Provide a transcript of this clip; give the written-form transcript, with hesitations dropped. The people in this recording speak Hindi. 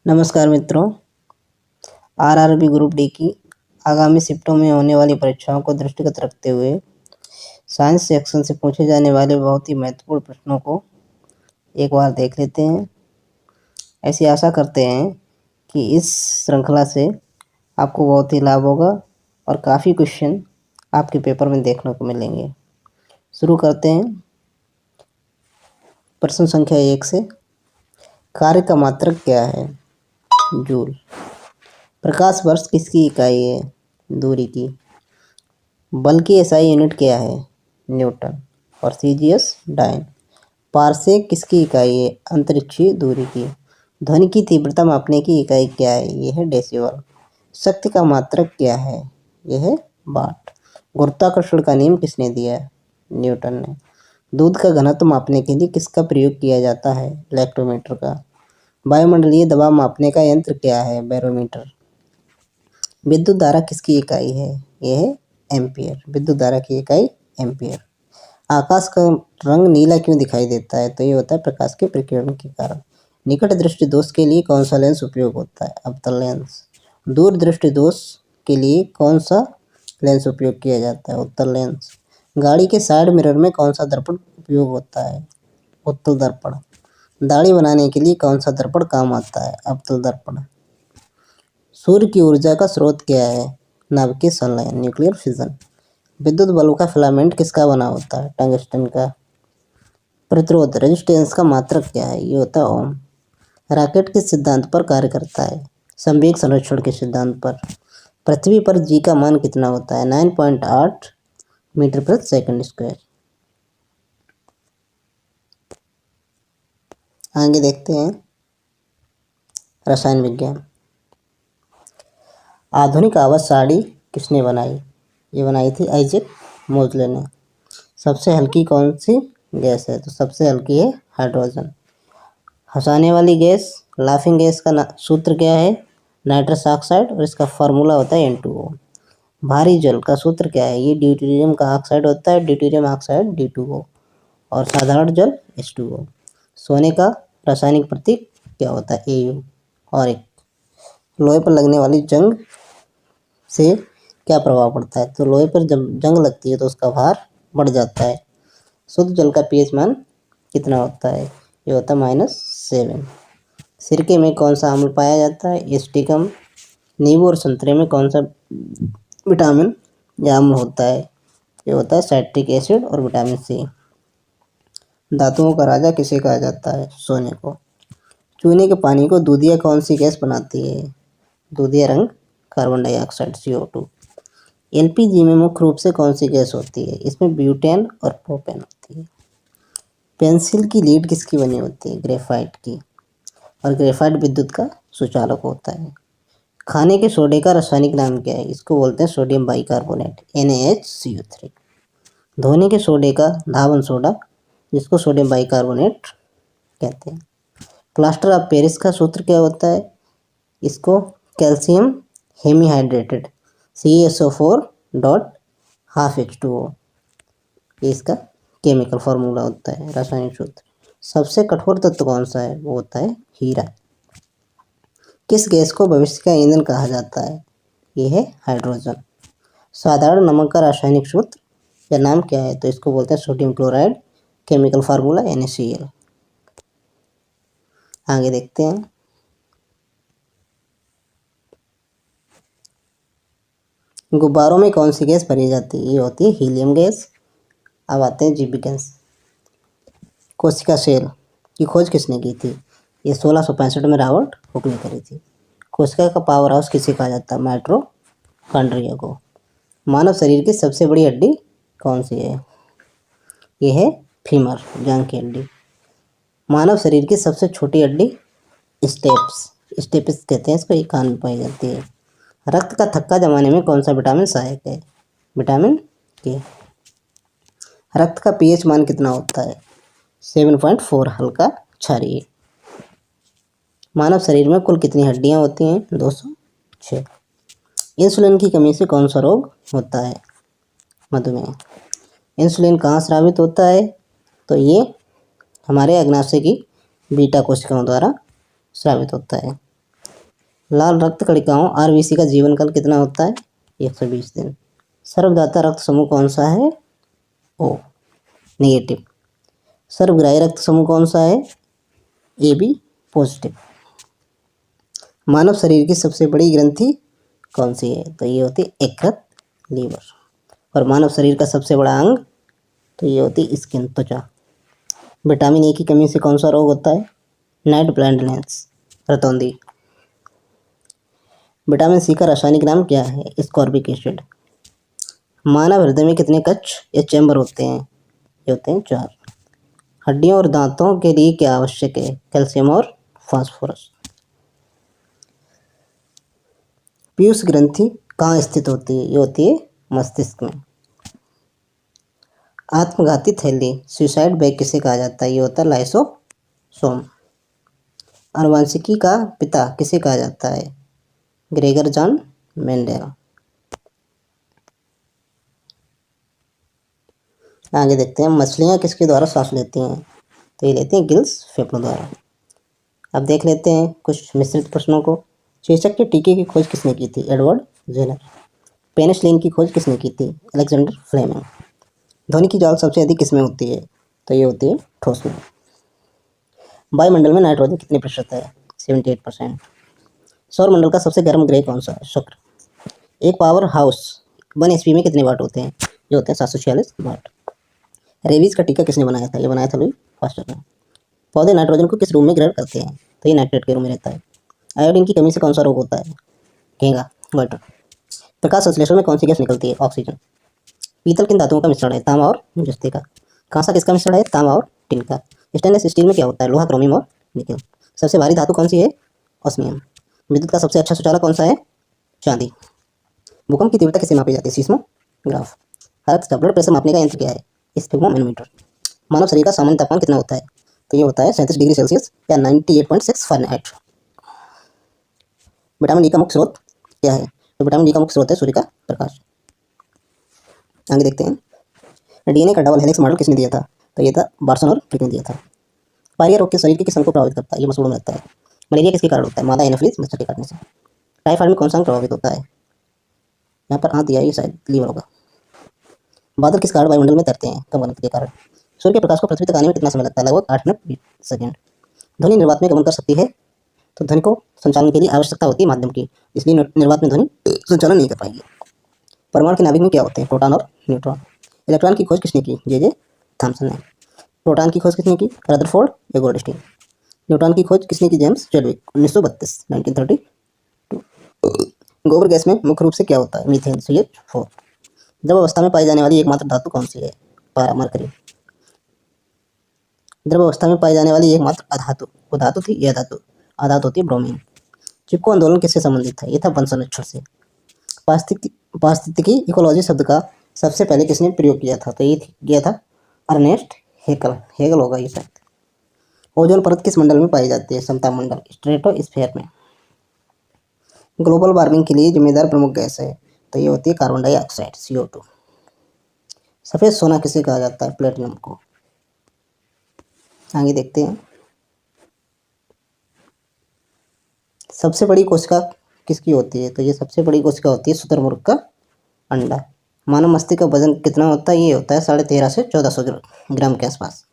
नमस्कार मित्रों। आरआरबी ग्रुप डी की आगामी शिफ्टों में होने वाली परीक्षाओं को दृष्टिगत रखते हुए साइंस सेक्शन से पूछे जाने वाले बहुत ही महत्वपूर्ण प्रश्नों को एक बार देख लेते हैं। ऐसी आशा करते हैं कि इस श्रृंखला से आपको बहुत ही लाभ होगा और काफ़ी क्वेश्चन आपके पेपर में देखने को मिलेंगे। शुरू करते हैं प्रश्न संख्या 1 से। कार्य का मात्रक क्या है? जूल। प्रकाश वर्ष किसकी इकाई है? दूरी की। बल की एसआई यूनिट क्या है? न्यूटन। और सीजीएस डाइन। पारसेक किसकी इकाई है? अंतरिक्षीय दूरी की। ध्वनि की तीव्रता मापने की इकाई क्या है? यह है डेसिबल। शक्ति का मात्रक क्या है? यह है वाट। गुरुत्वाकर्षण का नियम किसने दिया? न्यूटन ने। दूध का घनत्व मापने के लिए किसका प्रयोग किया जाता है? लैक्टोमीटर का। वायुमंडलीय दबाव मापने का यंत्र क्या है? बैरोमीटर। विद्युत धारा किसकी इकाई है? यह है एम्पियर। विद्युत धारा की इकाई एम्पियर। आकाश का रंग नीला क्यों दिखाई देता है? तो ये होता है प्रकाश के प्रकीर्णन के कारण। निकट दृष्टि दोष के लिए कौन सा लेंस उपयोग होता है? अवतल लेंस। दूर दृष्टि दोष के लिए कौन सा लेंस उपयोग किया जाता है? उत्तल लेंस। गाड़ी के साइड मिरर में कौन सा दर्पण उपयोग होता है? उत्तल दर्पण। दाढ़ी बनाने के लिए कौन सा दर्पण काम आता है? अवतल दर्पण। सूर्य की ऊर्जा का स्रोत क्या है? नाभिकीय संलयन, न्यूक्लियर फिजन। विद्युत बल्ब का फिलामेंट किसका बना होता है? टंगस्टन का। प्रतिरोध रेजिस्टेंस का मात्रक क्या है? ये होता है ओम। रॉकेट किस सिद्धांत पर कार्य करता है? संवेग संरक्षण के सिद्धांत पर। पृथ्वी पर जी का मान कितना होता है? 9.8 मीटर प्रति सेकंड स्क्वायर। आगे देखते हैं रसायन विज्ञान। आधुनिक आवाज सारणी किसने बनाई? ये बनाई थी आइजैक मोजले ने। सबसे हल्की कौन सी गैस है? तो सबसे हल्की है हाइड्रोजन। हंसाने वाली गैस, लाफिंग गैस का सूत्र क्या है? नाइट्रस ऑक्साइड, और इसका फार्मूला होता है N2O। भारी जल का सूत्र क्या है? ये ड्यूटेरियम का ऑक्साइड होता है, ड्यूटेरियम ऑक्साइड D2O। और साधारण जल H2O। सोने का रासायनिक प्रतीक क्या होता है? Au। और एक लोहे पर लगने वाली जंग से क्या प्रभाव पड़ता है? तो लोहे पर जब जंग लगती है तो उसका भार बढ़ जाता है। शुद्ध जल का pH मान कितना होता है? ये होता है -7। सिरके में कौन सा अम्ल पाया जाता है? एसिटिक। नींबू और संतरे में कौन सा विटामिन या अम्ल होता है? ये होता है साइट्रिक एसिड और विटामिन सी। धातुओं का राजा किसे कहा जाता है? सोने को। चूने के पानी को दूधिया कौन सी गैस बनाती है? दूधिया रंग कार्बन डाइऑक्साइड CO2। एलपीजी में मुख्य रूप से कौन सी गैस होती है? इसमें ब्यूटेन और प्रोपेन होती है। पेंसिल की लीड किसकी बनी होती है? ग्रेफाइट की। और ग्रेफाइट विद्युत का सुचालक होता है। खाने के सोडे का रासायनिक नाम क्या है? इसको बोलते हैं सोडियम बाइकार्बोनेट, NaHCO3। धोने के सोडे का धावन सोडा, जिसको सोडियम बाइकार्बोनेट कहते हैं। प्लास्टर ऑफ पेरिस का सूत्र क्या होता है? इसको calcium हेमीहाइड्रेटेड, CaSO4 dot half H2O, ये इसका केमिकल फार्मूला होता है, रासायनिक सूत्र। सबसे कठोर तत्व कौन सा है? वो होता है हीरा। किस गैस को भविष्य का ईंधन कहा जाता है? ये है हाइड्रोजन। साधारण नमक का रासायनिक सूत्र या नाम क्या है? तो इसको बोलते हैं sodium chloride, chemical formula NaCl। आगे देखते हैं गुब्बारों में कौन सी गैस भरी जाती है? ये होती है हीलियम गैस। अब आते हैं जीव विज्ञान। कोशिका सेल की खोज किसने की थी? ये 1665 में रॉबर्ट हुक ने करी थी। कोशिका का पावर हाउस किसे कहा जाता है? माइटोकॉन्ड्रिया को। मानव शरीर की सबसे बड़ी हड्डी कौन सी है? ये है फीमर, जांघ की हड्डी। मानव शरीर की सबसे छोटी हड्डी स्टेपिस कहते हैं इसको, ये कान में पाई जाती है। रक्त का थक्का जमाने में कौन सा विटामिन सहायक है? विटामिन के। रक्त का pH मान कितना होता है? 7.4, हल्का क्षारीय। मानव शरीर में कुल कितनी हड्डियां होती हैं? 206। इंसुलिन की कमी से कौन सा रोग होता है? मधुमेह। इंसुलिन कहाँ स्रावित होता है? तो ये हमारे अग्नाशय की बीटा कोशिकाओं द्वारा स्रावित होता है। लाल रक्त कणिकाओं आरबीसी का जीवन काल कितना होता है? 120 दिन। सर्वदाता रक्त समूह कौन सा है? O negative. सर्वग्राही रक्त समूह कौन सा है? A B positive. मानव शरीर की सबसे बड़ी ग्रंथि कौन सी है? तो ये होती है यकृत, लीवर। और मानव शरीर का सबसे बड़ा अंग, तो ये होती है स्किन, त्वचा। विटामिन ए की कमी से कौन सा रोग होता है? नाइट ब्लाइंडनेस, रतौंधी। विटामिन सी का रासायनिक नाम क्या है? Ascorbic acid. मानव हृदय में कितने कक्ष या चैम्बर होते हैं? ये होते हैं 4। हड्डियों और दांतों के लिए क्या आवश्यक है? कैल्शियम और फास्फोरस। पीयूष ग्रंथि कहाँ स्थित होती है? ये होती है मस्तिष्क में। आत्मघाती थैली, सुसाइड बैग किसे कहा जाता है? ये होता है लाइसोसोम। आनुवंशिकी का पिता किसे कहा जाता है? Gregor John Mendel. आगे देखते हैं, मछलियाँ किसके द्वारा सांस लेती हैं? तो ये लेती हैं गिल्स फेफड़ों द्वारा। अब देख लेते हैं कुछ मिश्रित प्रश्नों को। चेचक के टीके की खोज किसने की थी? Edward Jenner. पेनिसिलिन की खोज किसने की थी? Alexander Fleming. ध्वनि की जाल सबसे अधिक किसमें होती है? तो ये होती है ठोस में। वायुमंडल में नाइट्रोजन कितने प्रतिशत है? 78%। सौरमंडल का सबसे गर्म ग्रह कौन सा है? शुक्र। एक पावर हाउस 1 एचपी में कितने वाट होते हैं? ये होते हैं 746 वाट। रेबीज का टीका किसने बनाया था? ये बनाया था लुई पास्टर ने। पौधे नाइट्रोजन को किस रूम में ग्रहण करते हैं? तो ये नाइट्रेट के रूम में रहता है। आयोडीन की कमी से कौन सा रोग होता है? घेंगा, गोइटर। प्रकाश संश्लेषण में कौन सी गैस निकलती है? ऑक्सीजन। पीतल किन धातुओं का मिश्रण है? तांबा और जस्ते का। कांसा किसका मिश्रण है? तांबा और टिन का। स्टेनलेस स्टील में क्या होता है? लोहा, क्रोमियम और निकेल। सबसे भारी धातु कौन सी है? ऑस्मियम। विद्युत का सबसे अच्छा सुचालक कौन सा है? चांदी। भूकंप की तीव्रता किसे मापी जाती है? सीस्मोग्राफ। रक्त का ब्लड प्रेशर मापने का यंत्र क्या है? स्फिग्मोमेनोमीटर। मानव शरीर का सामान्य तापमान कितना होता है? तो ये होता है 37 डिग्री सेल्सियस या 98.6 फ़ारेनहाइट। विटामिन डी का मुख्य स्रोत क्या है? तो विटामिन डी का मुख्य स्रोत है सूर्य का प्रकाश। आगे देखते हैं, डीएनए का डबल हेलिक्स मॉडल किसने दिया था? तो ये था बार्सन और क्रिक ने दिया था। पायरिया रोग के शरीर के किस अंग को प्रभावित करता है? ये मसूड़ों में रहता है। मलेरिया किसके कारण होता है? मादा एनोफिलीज मच्छर के काटने से। टाइफाइड में कौन सा अंग प्रभावित होता है? यहाँ पर दिया है, ये शायद लीवर होगा। बादल किस कारण वायुमंडल में तैरते हैं? कम घनत्व के कारण। सूर्य के प्रकाश को पृथ्वी तक आने में कितना समय लगता है? लगभग 8 मिनट 20 सेकेंड। ध्वनि निर्वात में गमन कर सकती है, तो ध्वनि को संचालन के लिए आवश्यकता होती है माध्यम की, इसलिए निर्वात में ध्वनि संचालन नहीं कर पाएगी। परमाणु के नाभिक में क्या होते हैं? प्रोटॉन और न्यूट्रॉन। इलेक्ट्रॉन की खोज किसने की? जे थॉमसन ने। प्रोटॉन की खोज किसने की? रदरफोर्ड या गोल्डस्टीन। न्यूट्रॉन की खोज किसने की? जेम्स चैडविक 1932 गोबर गैस में मुख्य रूप से क्या होता है? Methane, CH4। द्रव अवस्था में पाई जाने वाली एकमात्र धातु कौन सी है? पारा, मरकरी। द्रव अवस्था में पाई जाने वाली एकमात्र अधातु, वो धातु थी यह धातु, अधातु होती है ब्रोमीन। चिपको आंदोलन किससे संबंधित है? ये था वंश संरक्षण से। पारिस्थितिकी इकोलॉजी शब्द का सबसे पहले किसने प्रयोग किया था? तो ये किया था अर्नेस्ट हेगल। हेगल होगा ये शायद। ओजोन परत किस मंडल में पाई जाती है? समताप मंडल, स्ट्रेटोस्फीयर में। ग्लोबल वार्मिंग के लिए जिम्मेदार प्रमुख गैस है? तो ये होती है कार्बन डाइऑक्साइड, CO2। सफ़ेद सोना किसे कहा जाता है? प्लेटिनम को। आगे देखते हैं, सबसे बड़ी कोशिका किसकी होती है? तो ये सबसे बड़ी कोशिका होती है शुतुरमुर्ग का अंडा। मानव मस्तिष्क का वजन कितना होता है? ये होता है 13.5 से 1400 ग्राम के आसपास।